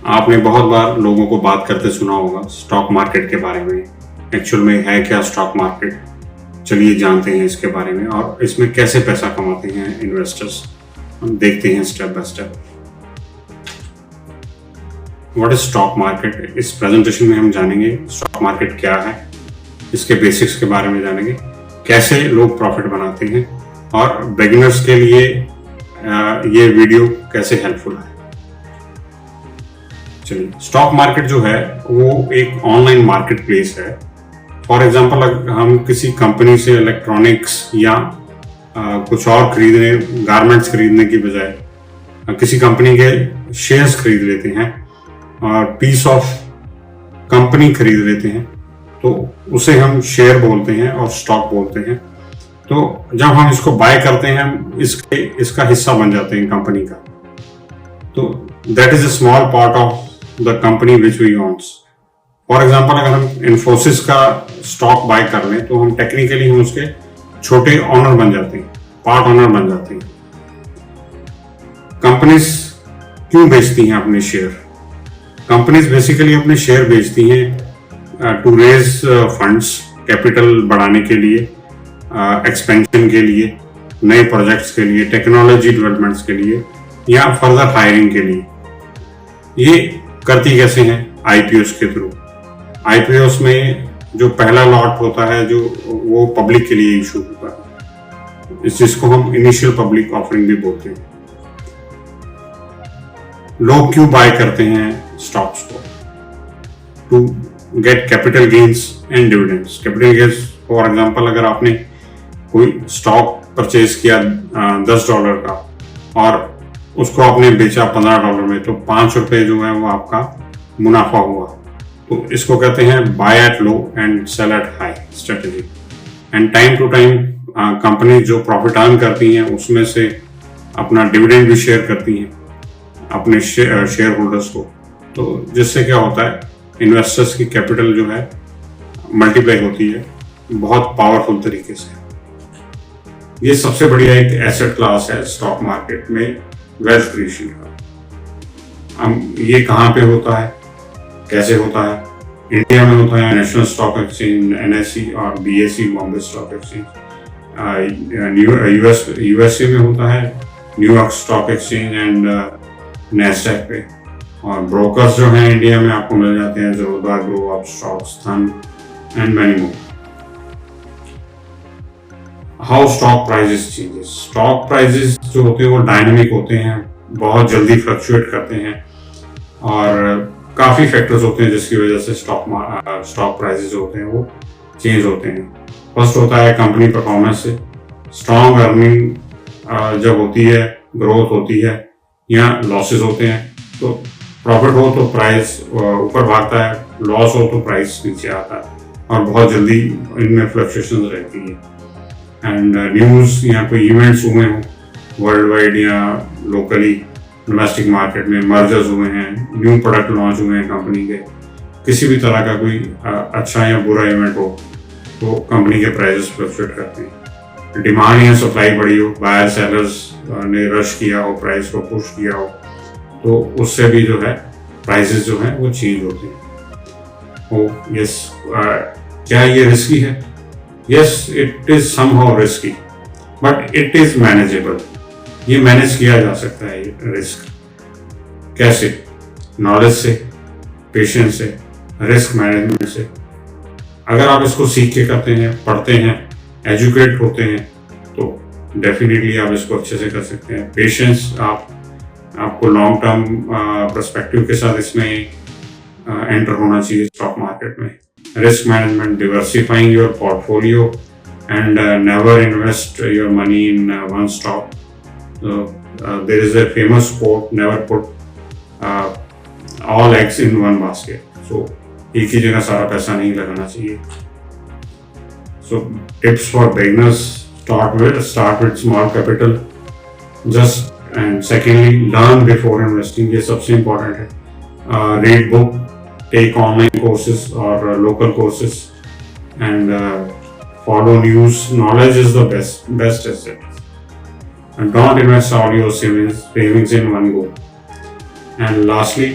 आपने बहुत बार लोगों को बात करते सुना होगा स्टॉक मार्केट के बारे में। एक्चुअल में है क्या स्टॉक मार्केट? चलिए जानते हैं इसके बारे में और इसमें कैसे पैसा कमाते हैं इन्वेस्टर्स, हम देखते हैं step by step. What is stock market? इस प्रेजेंटेशन में हम जानेंगे स्टॉक मार्केट क्या है, इसके बेसिक्स के बारे में जानेंगे, कैसे लोग प्रॉफिट बनाते हैं और बिगिनर्स के लिए ये वीडियो कैसे हेल्पफुल है। चलिए, स्टॉक मार्केट जो है वो एक ऑनलाइन मार्केट प्लेस है। फॉर एग्जांपल, अगर हम किसी कंपनी से इलेक्ट्रॉनिक्स या कुछ और खरीदने, गारमेंट्स खरीदने की बजाय किसी कंपनी के शेयर्स खरीद लेते हैं और पीस ऑफ कंपनी खरीद लेते हैं, तो उसे हम शेयर बोलते हैं और स्टॉक बोलते हैं। तो जब हम इसको बाय करते हैं, हम इसका हिस्सा बन जाते हैं कंपनी का। तो that is a small part of the company which we owns. For example, अगर हम इन्फोसिस का स्टॉक बाय कर लें तो हम टेक्निकली हम उसके छोटे ऑनर बन जाते हैं, पार्ट ऑनर बन जाते हैं। कंपनीज क्यों बेचती हैं अपने शेयर? कंपनीज बेसिकली अपने शेयर बेचती हैं टू रेज फंड्स, कैपिटल बढ़ाने के लिए, एक्सपेंशन के लिए, नए प्रोजेक्ट्स के लिए, टेक्नोलॉजी डेवलपमेंट्स के लिए या फर्दर हायरिंग के लिए। ये करती कैसे हैं? आईपीओस के थ्रू। आईपीओस में जो पहला लॉट होता है जो वो पब्लिक के लिए इशू होता है, इस चीज को हम इनिशियल पब्लिक ऑफरिंग भी बोलते हैं। लोग क्यों बाय करते हैं स्टॉक्स को? To get capital gains and dividends. Capital gains, for example, अगर आपने कोई स्टॉक परचेज किया $10 का और उसको आपने बेचा $15 में, तो ₹5 जो है वो आपका मुनाफा हुआ। तो इसको कहते हैं buy at low and sell at high strategy. And time to time company जो प्रॉफिट अर्न करती हैं उसमें से अपना डिविडेंड भी शेयर करती हैं अपने शेयर होल्डर्स को। तो जिससे क्या होता है, इन्वेस्टर्स की कैपिटल जो है मल्टीप्लाई होती है बहुत पावरफुल तरीके से। ये सबसे बढ़िया एक एसेट क्लास है स्टॉक मार्केट में वेल्थ क्रिएशन का। हम ये कहाँ पे होता है, कैसे होता है? इंडिया में होता है नेशनल स्टॉक एक्सचेंज NSE और BSE Bombay stock exchange. USA में होता है New York stock exchange and Nasdaq पे। और ब्रोकर्स जो हैं इंडिया में आपको मिल जाते हैं ज़ोरदार, ग्रो अप स्टॉक्स, सन and many more. How stock prices changes? Stock prices जो होते हैं वो डायनेमिक होते हैं, बहुत जल्दी फ्लक्चुएट करते हैं और काफ़ी फैक्टर्स होते हैं जिसकी वजह से स्टॉक प्राइजेस होते हैं वो चेंज होते हैं। फर्स्ट होता है कंपनी परफॉर्मेंस से। स्ट्रॉन्ग अर्निंग जब होती है, ग्रोथ होती है या लॉसेस होते हैं, तो प्रॉफिट हो तो प्राइस ऊपर भागता है, लॉस हो तो प्राइस नीचे आता है और बहुत जल्दी इनमें फ्लक्चुएशन रहती है। एंड न्यूज़ या कोई इवेंट्स हुए हों वर्ल्ड वाइड या लोकली डोमेस्टिक मार्केट में, मर्जर्स हुए हैं, न्यू प्रोडक्ट लॉन्च हुए हैं कंपनी के, किसी भी तरह का कोई अच्छा या बुरा इवेंट हो तो कंपनी के प्राइसेस फ्लक्चुएट करते हैं। डिमांड या सप्लाई बढ़ी हो, बायर सेलर्स ने रश किया हो, प्राइस को पुश किया हो, तो उससे भी जो है प्राइसेस जो हैं वो चेंज होते हैं। ओ यस, क्या ये रिस्की है? Yes, it is somehow risky, but it is manageable. ये मैनेज किया जा सकता है ये रिस्क। कैसे? नॉलेज से, पेशेंस से, रिस्क मैनेजमेंट से। अगर आप इसको सीख के करते हैं, पढ़ते हैं, एजुकेट होते हैं, तो डेफिनेटली आप इसको अच्छे से कर सकते हैं। पेशेंस, आपको लॉन्ग टर्म पर्सपेक्टिव के साथ इसमें एंटर होना चाहिए स्टॉक मार्केट में। Risk management, diversifying your portfolio and never invest your money in one stock. There is a famous quote, never put all eggs in one basket. So एक ही जगह सारा पैसा नहीं लगाना चाहिए। So tips for beginners: start with small capital. And secondly, learn before investing. ये सबसे important है। Read book, take online courses or local courses, and follow news. Knowledge is the best asset. And don't invest all your savings in one go. And lastly,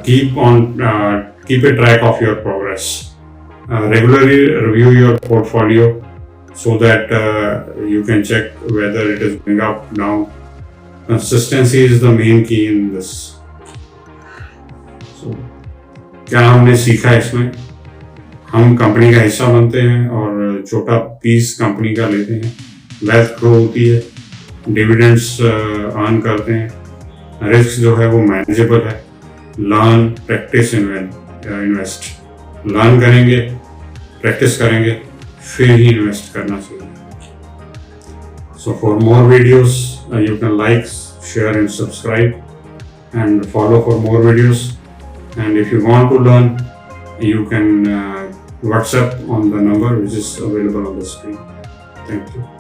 keep a track of your progress. Regularly review your portfolio so that you can check whether it is going up, down. Consistency is the main key in this. So, क्या हमने सीखा इसमें? हम company का हिस्सा बनते हैं और छोटा पीस कंपनी का लेते हैं, वेल्थ ग्रो होती है, डिविडेंड्स अर्न करते हैं, रिस्क जो है वो मैनेजेबल है, लर्न प्रैक्टिस इन्वेस्ट, लर्न करेंगे, प्रैक्टिस करेंगे, फिर ही इन्वेस्ट करना चाहिए. So for more videos, you can like, share and subscribe and follow for more videos. And if you want to learn, you can WhatsApp on the number which is available on the screen. Thank you.